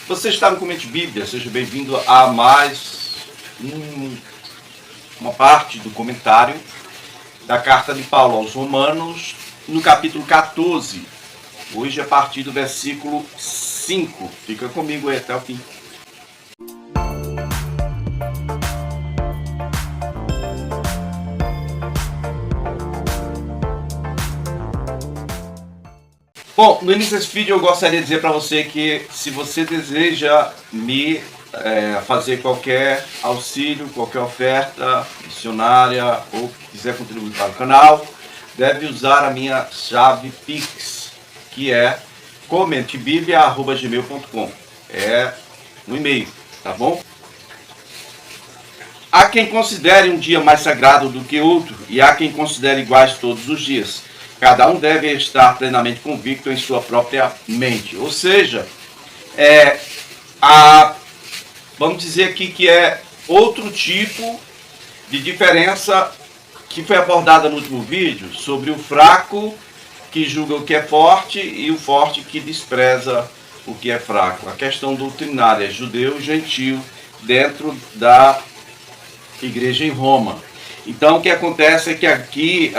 Você está no Comente Bíblia, seja bem-vindo a mais uma parte do comentário da carta de Paulo aos Romanos, no capítulo 14. Hoje é a partir do versículo 5. Fica comigo aí até o fim. Bom, no início desse vídeo eu gostaria de dizer para você que se você deseja me fazer qualquer auxílio, qualquer oferta missionária ou quiser contribuir para o canal, deve usar a minha chave Pix, que é comentebiblia@gmail.com. É um e-mail, tá bom? Há quem considere um dia mais sagrado do que outro e há quem considere iguais todos os dias. Cada um deve estar plenamente convicto em sua própria mente. Ou seja, vamos dizer aqui que é outro tipo de diferença que foi abordada no último vídeo, sobre o fraco que julga o que é forte e o forte que despreza o que é fraco. A questão doutrinária, judeu e gentil, dentro da igreja em Roma. Então o que acontece é que aqui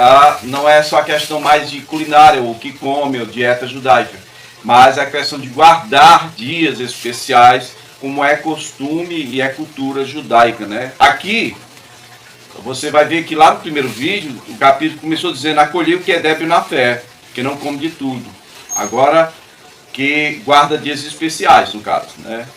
não é só a questão mais de culinária, ou o que come, ou dieta judaica, mas a questão de guardar dias especiais, como é costume e é cultura judaica, né? Aqui, você vai ver que lá no primeiro vídeo, o capítulo começou dizendo: acolher o que é débil na fé, que não come de tudo. Agora, que guarda dias especiais, no caso, né?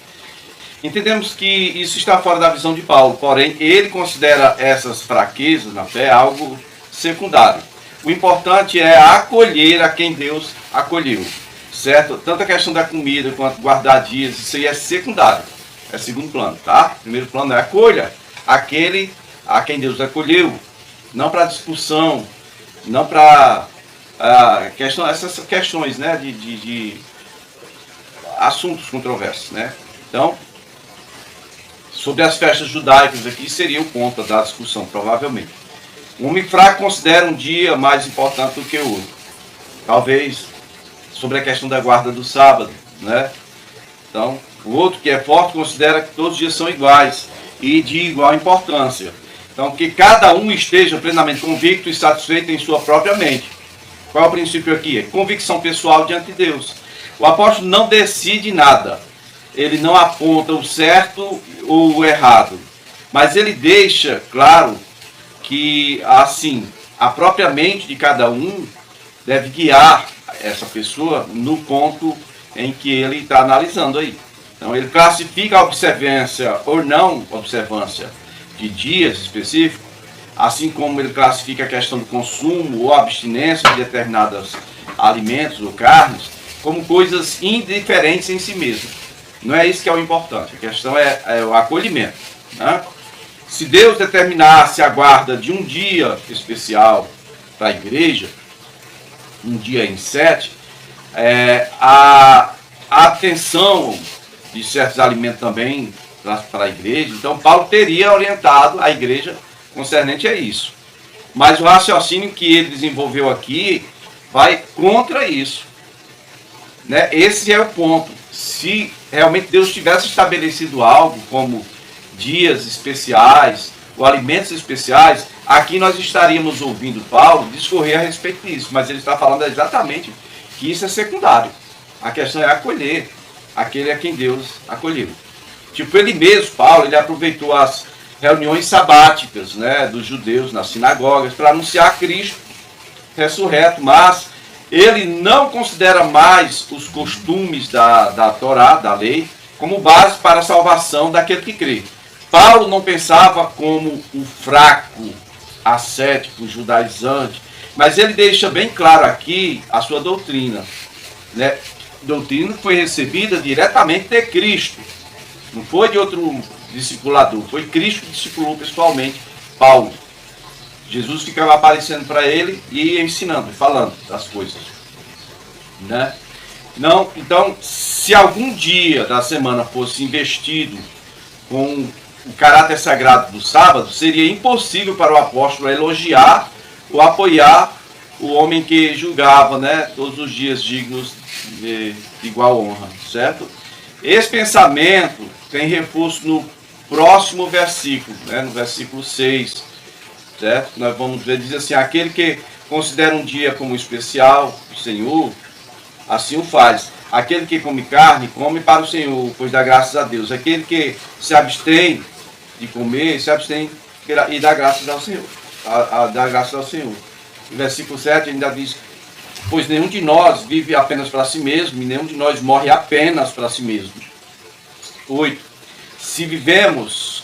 Entendemos que isso está fora da visão de Paulo, porém ele considera essas fraquezas na fé algo secundário. O importante é acolher a quem Deus acolheu, certo? Tanto a questão da comida quanto guardar dias, isso aí é secundário, é segundo plano, tá? Primeiro plano é acolha aquele a quem Deus acolheu, não para discussão, não para essas questões, né, de assuntos controversos, né? Então, sobre as festas judaicas aqui seria o ponto da discussão, provavelmente. O homem fraco considera um dia mais importante do que o outro. Talvez sobre a questão da guarda do sábado, né? Então, o outro que é forte considera que todos os dias são iguais e de igual importância. Então, que cada um esteja plenamente convicto e satisfeito em sua própria mente. Qual é o princípio aqui? É convicção pessoal diante de Deus. O apóstolo não decide nada. Ele não aponta o certo ou o errado, mas ele deixa claro que, assim, a própria mente de cada um deve guiar essa pessoa no ponto em que ele está analisando aí. Então ele classifica a observância ou não observância de dias específicos, assim como ele classifica a questão do consumo ou abstinência de determinados alimentos ou carnes, como coisas indiferentes em si mesmas. Não é isso que é o importante, a questão é o acolhimento, né? Se Deus determinasse a guarda de um dia especial para a igreja, um dia em 7, a atenção de certos alimentos também para a igreja, então Paulo teria orientado a igreja concernente a isso. Mas o raciocínio que ele desenvolveu aqui vai contra isso, né? Esse é o ponto. Se realmente Deus tivesse estabelecido algo como dias especiais ou alimentos especiais, aqui nós estaríamos ouvindo Paulo discorrer a respeito disso, mas ele está falando exatamente que isso é secundário. A questão é acolher aquele a quem Deus acolheu. Tipo, ele mesmo, Paulo, ele aproveitou as reuniões sabáticas, né, dos judeus nas sinagogas para anunciar Cristo ressurreto, mas ele não considera mais os costumes da Torá, da lei, como base para a salvação daquele que crê. Paulo não pensava como o fraco, ascético, judaizante, mas ele deixa bem claro aqui a sua doutrina, né? Doutrina que foi recebida diretamente de Cristo, não foi de outro discipulador, foi Cristo que discipulou pessoalmente Paulo. Jesus ficava aparecendo para ele e ensinando, falando das coisas, né? Não, então, se algum dia da semana fosse investido com o caráter sagrado do sábado, seria impossível para o apóstolo elogiar ou apoiar o homem que julgava, né, todos os dias dignos de igual honra, certo? Esse pensamento tem reforço no próximo versículo, né? No versículo 6, certo? Nós vamos ver, diz assim: aquele que considera um dia como especial o Senhor, assim o faz. Aquele que come carne, come para o Senhor, pois dá graças a Deus. Aquele que se abstém de comer, se abstém e dá graças ao Senhor. Dá graças ao Senhor. No versículo 7 ainda diz: pois nenhum de nós vive apenas para si mesmo, e nenhum de nós morre apenas para si mesmo. 8. Se vivemos,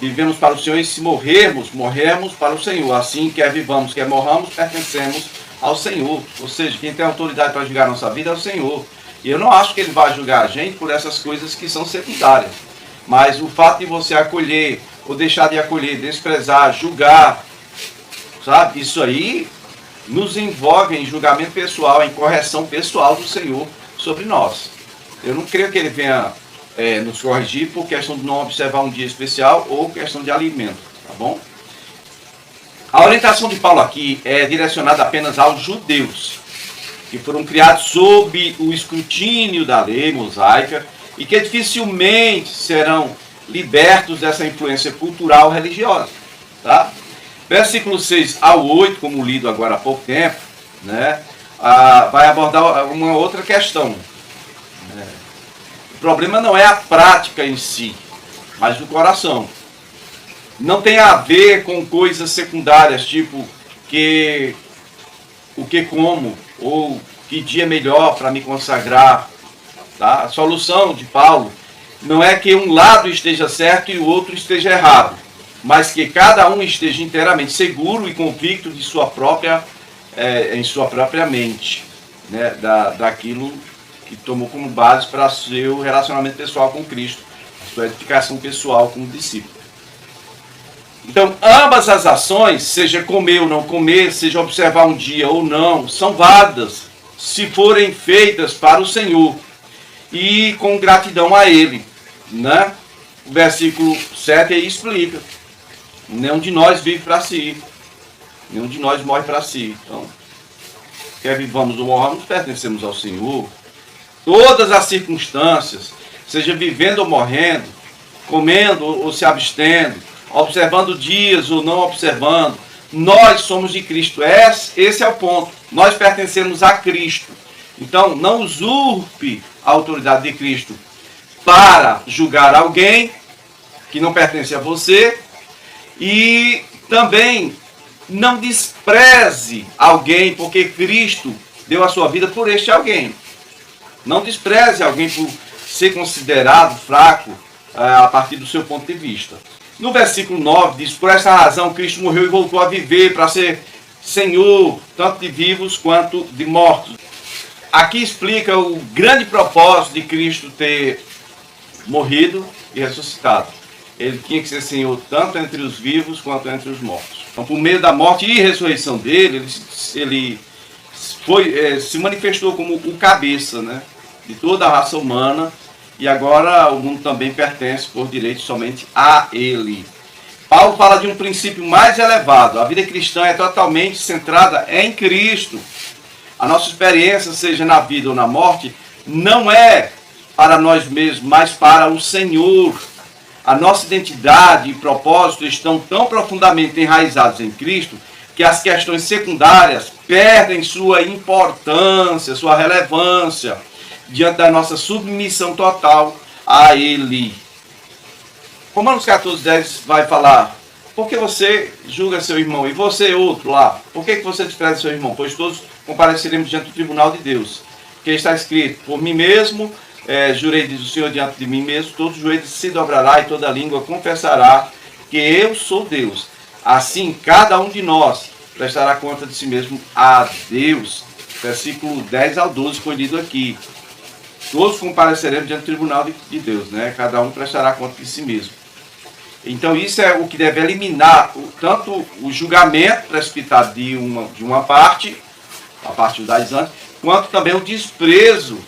vivemos para o Senhor, e se morrermos, morremos para o Senhor. Assim, quer vivamos, quer morramos, pertencemos ao Senhor. Ou seja, quem tem autoridade para julgar a nossa vida é o Senhor. E eu não acho que Ele vai julgar a gente por essas coisas que são secundárias. Mas o fato de você acolher, ou deixar de acolher, desprezar, julgar, sabe? Isso aí nos envolve em julgamento pessoal, em correção pessoal do Senhor sobre nós. Eu não creio que Ele venha nos corrigir por questão de não observar um dia especial ou questão de alimento, tá bom? A orientação de Paulo aqui é direcionada apenas aos judeus, que foram criados sob o escrutínio da lei mosaica e que dificilmente serão libertos dessa influência cultural religiosa, tá? Versículo 6 ao 8, como lido agora há pouco tempo, né, vai abordar uma outra questão. O problema não é a prática em si, mas o coração. Não tem a ver com coisas secundárias, tipo o que como, ou que dia é melhor para me consagrar. Tá? A solução de Paulo não é que um lado esteja certo e o outro esteja errado, mas que cada um esteja inteiramente seguro e convicto de sua própria, em sua própria mente, né? Daquilo que tomou como base para seu relacionamento pessoal com Cristo, sua edificação pessoal como discípulo. Então, ambas as ações, seja comer ou não comer, seja observar um dia ou não, são válidas se forem feitas para o Senhor e com gratidão a Ele, né? O versículo 7 aí explica: nenhum de nós vive para si, nenhum de nós morre para si. Então, quer vivamos ou morramos, pertencemos ao Senhor. Todas as circunstâncias, seja vivendo ou morrendo, comendo ou se abstendo, observando dias ou não observando, nós somos de Cristo. Esse é o ponto. Nós pertencemos a Cristo. Então, não usurpe a autoridade de Cristo para julgar alguém que não pertence a você, e também não despreze alguém porque Cristo deu a sua vida por este alguém. Não despreze alguém por ser considerado fraco a partir do seu ponto de vista. No versículo 9 diz: por essa razão Cristo morreu e voltou a viver para ser Senhor, tanto de vivos quanto de mortos. Aqui explica o grande propósito de Cristo ter morrido e ressuscitado. Ele tinha que ser Senhor tanto entre os vivos quanto entre os mortos. Então, por meio da morte e ressurreição dele, ele se manifestou como o cabeça, né, de toda a raça humana, e agora o mundo também pertence por direito somente a ele. Paulo fala de um princípio mais elevado. A vida cristã é totalmente centrada em Cristo. A nossa experiência, seja na vida ou na morte, não é para nós mesmos, mas para o Senhor. A nossa identidade e propósito estão tão profundamente enraizados em Cristo que as questões secundárias perdem sua importância, sua relevância, diante da nossa submissão total a Ele. Romanos 14:10 vai falar: por que você julga seu irmão? E você, outro lá, por que você despreza seu irmão? Pois todos compareceremos diante do tribunal de Deus. Porque está escrito: por mim mesmo, jurei, diz o Senhor, diante de mim mesmo, todo joelho se dobrará e toda língua confessará que eu sou Deus. Assim, cada um de nós prestará conta de si mesmo a Deus. Versículo 10 ao 12 foi lido aqui. Todos compareceremos diante do tribunal de Deus, né? Cada um prestará conta de si mesmo. Então isso é o que deve eliminar tanto o julgamento precipitado de uma parte, a parte judaizante, quanto também o desprezo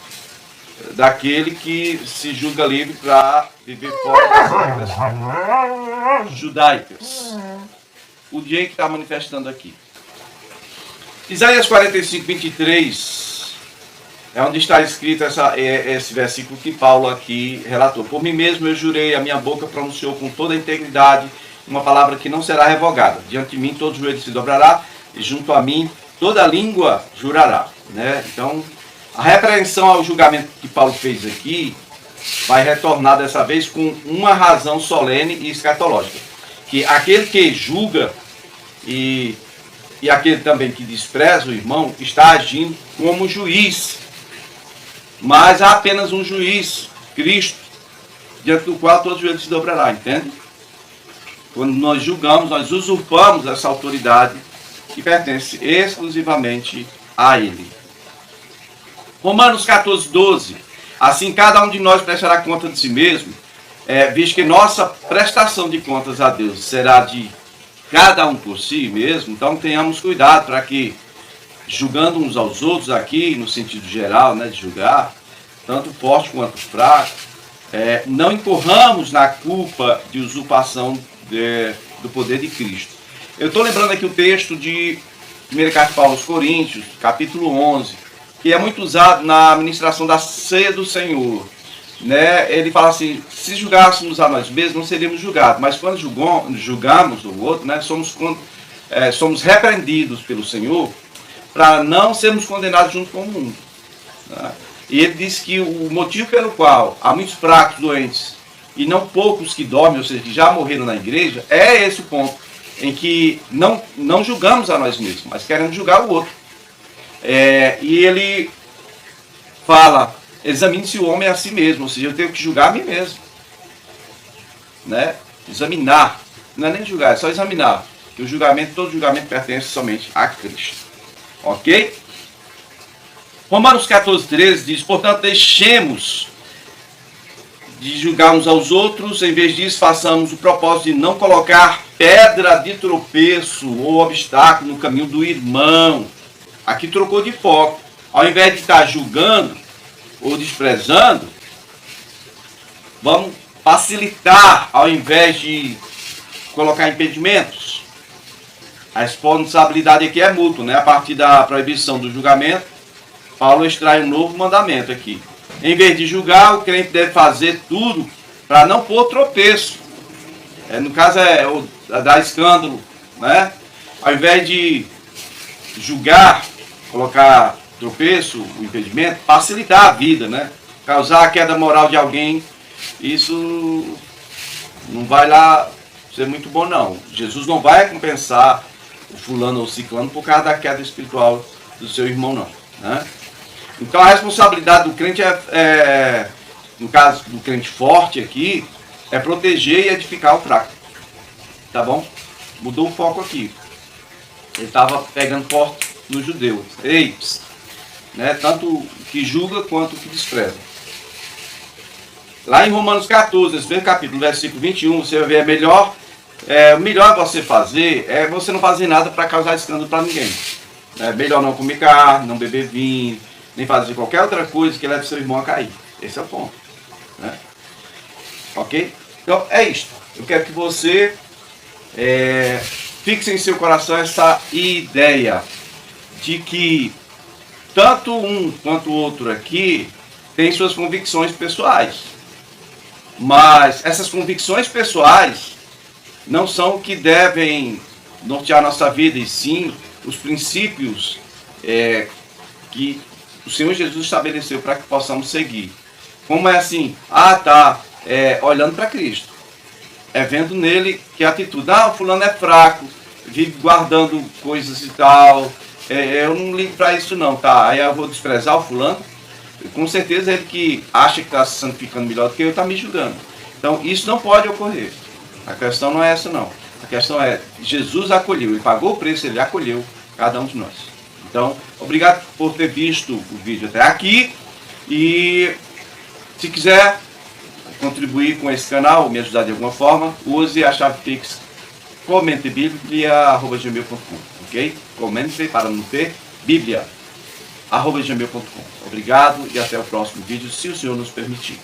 daquele que se julga livre para viver fora das regras judaicas. O dia que está manifestando aqui. Isaías 45:23 é onde está escrito esse versículo que Paulo aqui relatou. Por mim mesmo eu jurei, a minha boca pronunciou com toda a integridade uma palavra que não será revogada. Diante de mim todo joelho se dobrará e junto a mim toda língua jurará. Né? Então, a repreensão ao julgamento que Paulo fez aqui vai retornar dessa vez com uma razão solene e escatológica. Que aquele que julga e aquele também que despreza o irmão está agindo como juiz. Mas há apenas um juiz, Cristo, diante do qual todo joelho se dobrará, entende? Quando nós julgamos, nós usurpamos essa autoridade que pertence exclusivamente a Ele. Romanos 14, 12. Assim cada um de nós prestará conta de si mesmo, visto que nossa prestação de contas a Deus será de cada um por si mesmo. Então tenhamos cuidado para que, julgando uns aos outros aqui, no sentido geral, né, de julgar, tanto forte quanto fraco, não incorramos na culpa de usurpação do poder de Cristo. Eu estou lembrando aqui o texto de 1 Carta de Paulo aos Coríntios, capítulo 11, que é muito usado na ministração da ceia do Senhor. Né? Ele fala assim, se julgássemos a nós mesmos, não seríamos julgados, mas quando julgamos o outro, né, somos repreendidos pelo Senhor para não sermos condenados junto com o mundo. Né? E ele diz que o motivo pelo qual há muitos fracos, doentes, e não poucos que dormem, ou seja, que já morreram na igreja, é esse o ponto em que não julgamos a nós mesmos, mas queremos julgar o outro. E ele fala, examine-se o homem a si mesmo, ou seja, eu tenho que julgar a mim mesmo. Né? Examinar, não é nem julgar, é só examinar, que todo julgamento pertence somente a Cristo. Ok? Romanos 14, 13 diz, portanto, deixemos de julgar uns aos outros, em vez disso, façamos o propósito de não colocar pedra de tropeço ou obstáculo no caminho do irmão. Aqui trocou de foco. Ao invés de estar julgando ou desprezando, vamos facilitar, ao invés de colocar impedimentos. A responsabilidade aqui é mútua, né? A partir da proibição do julgamento, Paulo extrai um novo mandamento aqui. Em vez de julgar, o crente deve fazer tudo para não pôr tropeço. No caso dar escândalo. Né? Ao invés de julgar, colocar tropeço, o impedimento, facilitar a vida. Né? Causar a queda moral de alguém, isso não vai lá ser muito bom não. Jesus não vai recompensar o fulano ou o ciclano por causa da queda espiritual do seu irmão não. Né? Então a responsabilidade do crente no caso do crente forte aqui, é proteger e edificar o fraco. Tá bom? Mudou o foco aqui. Ele estava pegando forte no judeu. Né? Tanto o que julga quanto o que despreza. Lá em Romanos 14, esse mesmo capítulo, versículo 21, você vai ver o melhor você fazer é você não fazer nada para causar escândalo para ninguém. É melhor não comer carne, não beber vinho, nem fazer qualquer outra coisa que leve seu irmão a cair. Esse é o ponto. Né? Ok? Então é isto. Eu quero que você fixe em seu coração essa ideia de que tanto um quanto o outro aqui tem suas convicções pessoais. Mas essas convicções pessoais não são o que devem nortear nossa vida, e sim os princípios que o Senhor Jesus estabeleceu para que possamos seguir. Como é assim? Olhando para Cristo. Vendo nele que a atitude, o fulano é fraco, vive guardando coisas e tal, eu não ligo para isso não, tá? Aí eu vou desprezar o fulano. Com certeza ele que acha que está se santificando melhor do que eu, está me julgando. Então isso não pode ocorrer. A questão não é essa não. A questão é, Jesus acolheu, ele pagou o preço, ele acolheu cada um de nós. Então, obrigado por ter visto o vídeo até aqui. E se quiser contribuir com esse canal, me ajudar de alguma forma, use a chave Pix comentebiblia@gmail.com, ok? Comente para não ter bíblia @gmail.com. Obrigado e até o próximo vídeo, se o Senhor nos permitir.